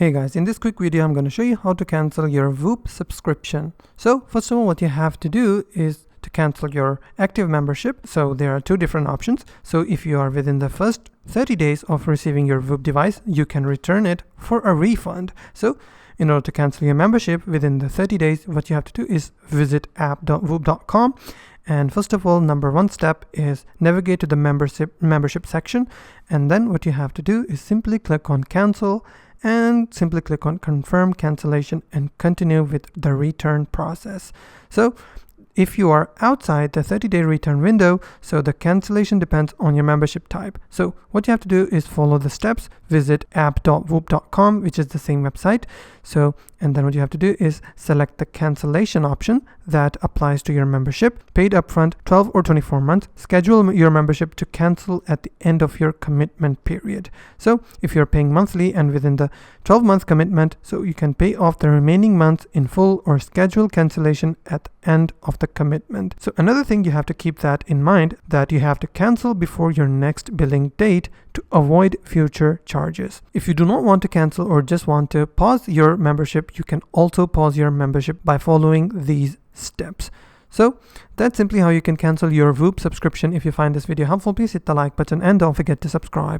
Hey guys, in this quick video I'm going to show you how to cancel your Whoop subscription. So first of all, what you have to do is to cancel your active membership. So there are two different options. So if you are within the first 30 days of receiving your Whoop device, you can return it for a refund. So in order to cancel your membership within the 30 days, what you have to do is visit app.whoop.com. And first of all, number one step is navigate to the membership section. And then what you have to do is simply click on cancel and simply click on confirm cancellation and continue with the return process. So if you are outside the 30-day return window, so the cancellation depends on your membership type. So what you have to do is follow the steps, visit app.whoop.com, which is the same website. So, and then what you have to do is select the cancellation option that applies to your membership, paid upfront 12 or 24 months, schedule your membership to cancel at the end of your commitment period. So if you're paying monthly and within the 12-month commitment, so you can pay off the remaining months in full or schedule cancellation at the end of the commitment. So another thing you have to keep that in mind, that you have to cancel before your next billing date to avoid future charges. If you do not want to cancel or just want to pause your membership, you can also pause your membership by following these steps. So that's simply how you can cancel your Whoop subscription. If you find this video helpful, please hit the like button and don't forget to subscribe.